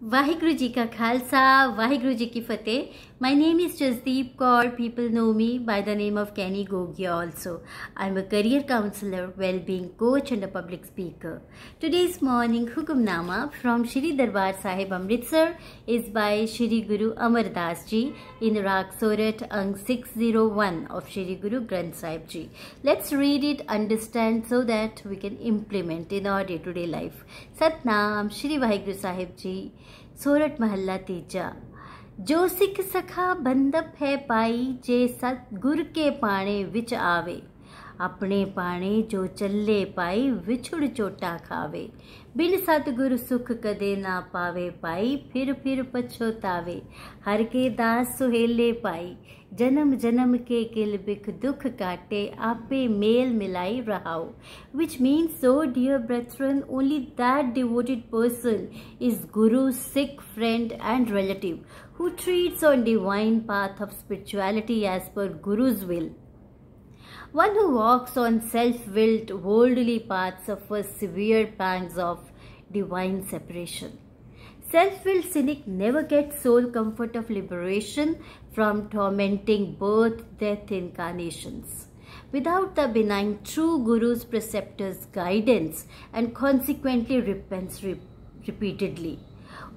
Vaheguru Ji Ka Khalsa, Vaheguru Ji Ki Fateh. My name is Jasdeep Kaur. People know me by the name of Kenny Gogia also. I'm a career counselor, well-being coach and a public speaker. Today's morning Hukamnama from Shri Darbar Sahib Amritsar is by Shri Guru Amar Das Ji in Rag Sorat Ang 601 of Shri Guru Granth Sahib Ji. Let's read it, understand so that we can implement in our day-to-day life. Satnam Shri Vaheguru Sahib Ji. Sorath महला तीजा। जो सिख सखा बंदप है पाई, जे सतगुर के पाणे विच आवे। अपने पाणे जो चले पाई, विछुड़ चोटा खावे। बिन सतगुर सुख कदे ना पावे पाई, फिर पछोतावे। हर के दास सुहेले पाई, जन्म जन्म के किल बिख दुख काटे। आपे मेल मिलाई रहाओ। Which means, so dear brethren, only that devoted person is Guru's sick friend and relative who treats on divine path of spirituality as per Guru's will. One who walks on self-willed, worldly paths suffers severe pangs of divine separation. Self-willed cynic never gets soul comfort of liberation from tormenting birth, death, incarnations. Without the benign true Guru's preceptor's guidance and consequently repents repeatedly.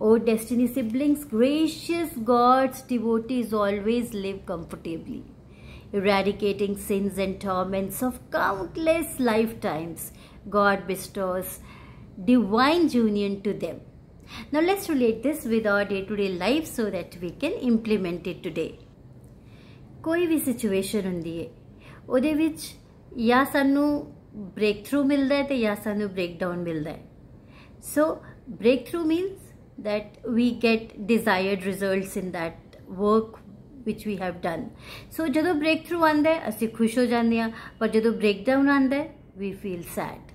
O destiny siblings, gracious God's devotees always live comfortably, eradicating sins and torments of countless lifetimes. God bestows divine union to them. Now let's relate this with our day-to-day life so that we can implement it today. कोई भी situation हुंदी है, ਉਹਦੇ ਵਿੱਚ या ਸਾਨੂੰ break through मिलता है तो या ਸਾਨੂੰ ब्रेक डाउन मिलता है. So break through means that we get desired results in that work which we have done. So ਜਦੋਂ break through आंदा है ਅਸੀਂ खुश हो जाते हैं, पर ਜਦੋਂ break down आंदा है we feel sad.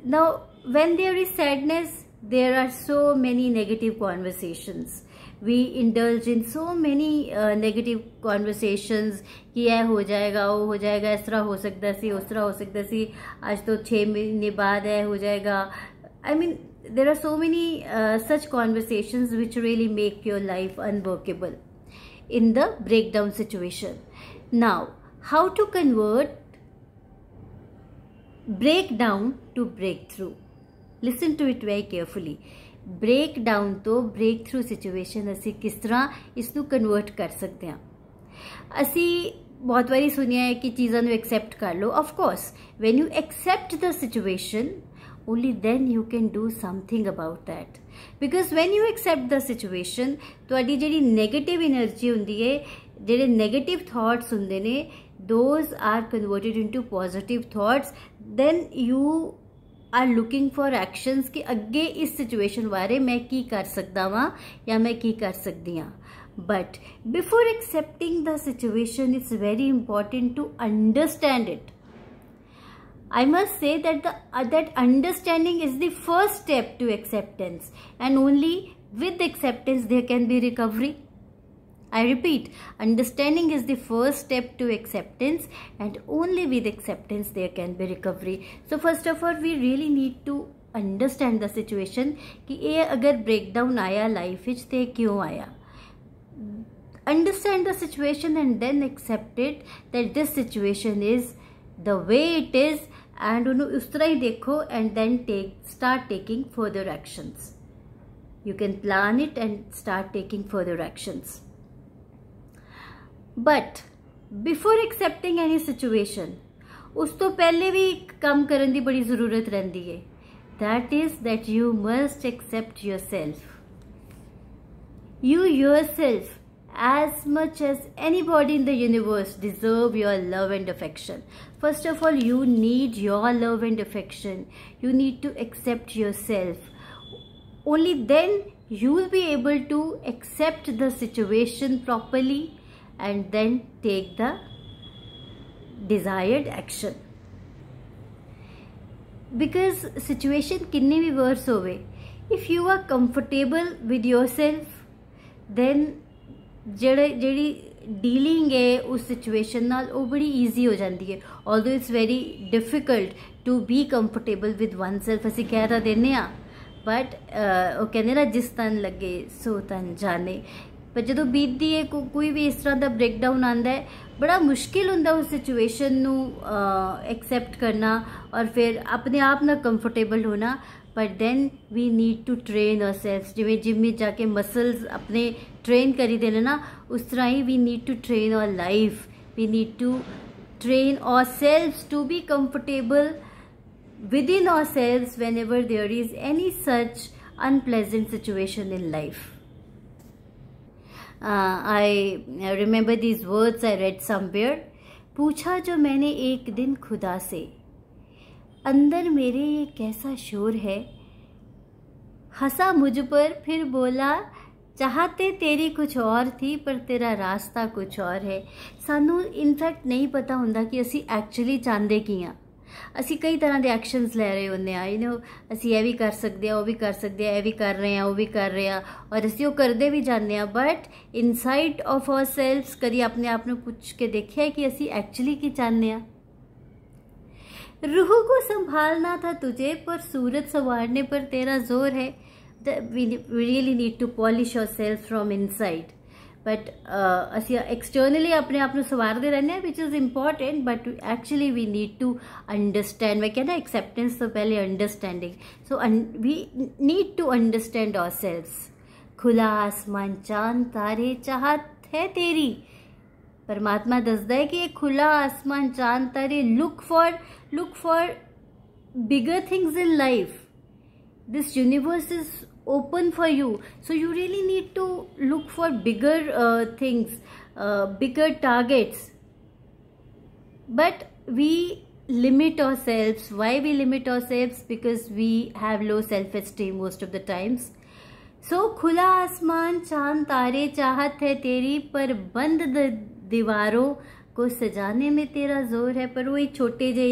Now when there is sadness, there are so many negative conversations. We indulge in so many negative conversations कि यह हो जाएगा, वो हो जाएगा, इस तरह हो सकता सी, उस तरह हो सकता सी, आज तो 6 महीने बाद है हो जाएगा. I mean, there are so many such conversations which really make your life unworkable in the breakdown situation. Now, how to convert breakdown to breakthrough? Listen to it very carefully. breakdown तो breakthrough situation ਅਸੀਂ ਕਿਸ ਤਰ੍ਹਾਂ ਇਸ ਨੂੰ convert ਕਰ ਸਕਦੇ ਹਾਂ. ਅਸੀਂ ਬਹੁਤ ਵਾਰੀ ਸੁਣਿਆ ਹੈ ਕਿ ਚੀਜ਼ਾਂ ਨੂੰ ਐਕਸੈਪਟ ਕਰ ਲਓ. Of course when you accept the situation, only then you can do something about that. Because when you accept the situation, ਤੁਹਾਡੀ ਜਿਹੜੀ negative energy ਹੁੰਦੀ ਹੈ, ਜਿਹੜੇ negative thoughts ਹੁੰਦੇ ਨੇ, those are converted into positive thoughts. Then you are looking for actions कि अगे इस situation बारे मैं की कर सकता वां या मैं की कर सकती हाँ. But before accepting the situation, it's very important to understand it. I must say that that understanding is the first step to acceptance, and only with acceptance there can be recovery. I repeat, understanding is the first step to acceptance, and only with acceptance there can be recovery. So first of all, we really need to understand the situation कि ये अगर breakdown आया life विच ते क्यों आया. Understand the situation and then accept it that this situation is the way it is, and उन्हें उस तरह ही देखो and then start taking further actions. You can plan it and start taking further actions. But before accepting any situation, उस तो पहले भी काम करने की बड़ी ज़रूरत रहती है. That is that you must accept yourself. You yourself, as much as anybody in the universe, deserve your love and affection. First of all, you need your love and affection. You need to accept yourself. Only then you will be able to accept the situation properly and then take the desired action. Because situation किन्नी भी worse होवे, if you are comfortable with yourself, then ਜਿਹੜੀ dealing है उस situation नाल वो बड़ी easy हो जाती है. Although it's very difficult to be comfortable with oneself, ਅਸੀਂ ਕਹਿ ਤਾਂ ਦਿੰਨੇ आ, बट वो कहते ना जिस तन लगे सो तन जाने। पर जो बीतती है कोई भी इस तरह का ब्रेकडाउन आता है, बड़ा मुश्किल होंगे उस सिचुएशन नू एक्सैप्ट करना और फिर अपने आप ना कंफर्टेबल होना। But then we need to train our self, जिमें जिम में जाके मसल्स अपने ट्रेन करी देने ना, उस तरह ही we need to train our life. We need to train ourselves to be comfortable within ourselves whenever there is any such unpleasant situation in life. I remember these words I read somewhere. पूछा जो मैंने एक दिन खुदा से, अंदर मेरे ये कैसा शोर है। हंसा मुझ पर फिर बोला, चाहते तेरी कुछ और थी पर तेरा रास्ता कुछ और है। सानू इनफैक्ट नहीं पता होंदा कि असी एक्चुअली चाहते की हाँ। असी कई तरह के एक्शनस ले रहे होंगे, यू नो, असी ये भी कर सकते हैं, वो भी कर सकते हैं, ये भी कर रहे हैं, वो भी कर रहे हैं, और असी वो करते भी जाने हैं। But inside of our selves कभी अपने आप को पूछ के देखिए कि असी एक्चुअली की चाहते हैं। रूह को संभालना था तुझे पर सूरत संवारने पर तेरा जोर है। We really need to polish ourselves from inside, but ਅਸੀਂ externally अपने आप ਨੂੰ ਸਵਾਰਦੇ रहने हैं, which is important, but actually we need to understand। मैं कहना acceptance तो पहले understanding, so we need to understand ourselves। खुला आसमान चांद तारे चाहत है तेरी, परमात्मा दसदा है कि ये खुला आसमान चांद तारे look for bigger things in life। This universe is open for you, so you really need to look for bigger things, bigger targets। But we limit ourselves. Why we limit ourselves? Because we have low self-esteem most of the times। so खुला आसमान चांद तारे चाहत है तेरी, पर बंद दीवारों को सजाने में तेरा जोर है। पर वो एक छोटे जे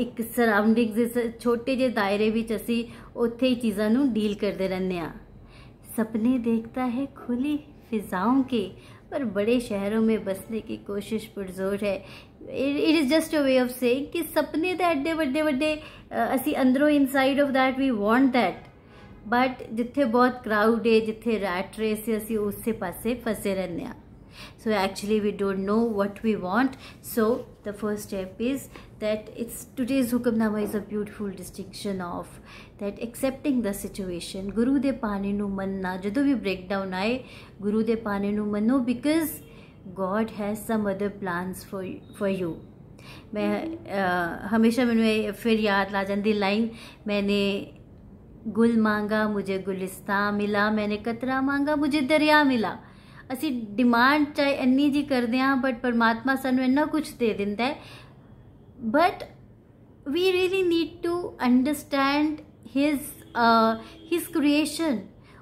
एक सराउंडिंग्स, छोटे जे दायरे विच असी उत्थे ही चीज़ां नूं डील करते रहने आ। सपने देखता है खुली फिजाओं के, पर बड़े शहरों में बसने की कोशिश पुरजोर है। It is just a way of saying कि सपने तो एडे वड्डे वड्डे असी अंदरों inside of that we want that, but जिथे बहुत क्राउड है, जिथे रैट रेस है, असी उस पासे फसे रहने आ। So actually we don't know what we want। so the first step is that it's today's hukamnama is a beautiful distinction of that accepting the situation। गुरु दे पाने नू मनना, जदों भी breakdown आए गुरु दे पाने नू मनो, because God has some other plans for you। मैं हमेशा मैंने फिर याद ला जाती लाइन, मैंने गुल मांगा मुझे गुलिस्तां मिला, मैंने कतरा मांगा मुझे दरिया मिला। असी डिमांड चाहे इन्नी जी करते हैं, बट परमात्मा सानू इन्ना कुछ दे दिंदा है। But we really need to understand his creation.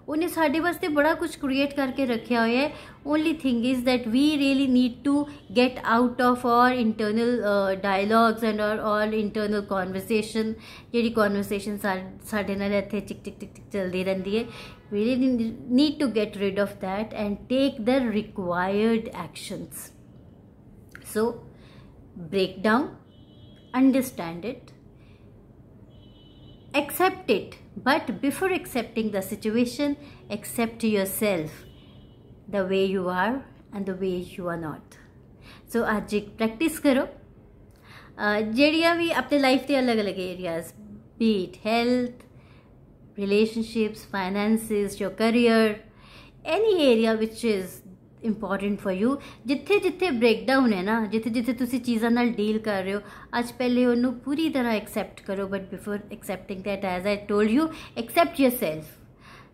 उन्हें साढ़े वास्ते बड़ा कुछ क्रिएट करके रखा हुआ है। Only thing is that we really need to get out of our internal dialogues and all internal conversation. जी कॉन्वरसेशन साढ़े नाल इत्थे चिक चिक चिक चिक चलती रहती है। We really need to get rid of that and take the required actions। so break down, understand it, accept it, but before accepting the situation, accept yourself the way you are and the way you are not। so आज एक practice करो, जेड़ियां भी अपने life के अलग अलग areas, be it health, relationships, finances, your career, any area which is important for you। जिथे जिथे ब्रेकडाउन है ना, जिथे जिथे तुसी चीज़ां नाल डील कर रहे हो, आज पहले उन्होंने पूरी तरह एक्सेप्ट करो। But before accepting that, as I told you, accept yourself.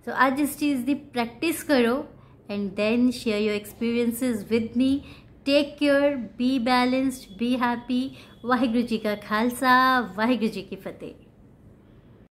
So आज इस चीज़ की प्रैक्टिस करो and then share your experiences with me. Take care, be balanced, be happy. Waheguru ji का खालसा, वाहिगुरू जी की फतेह।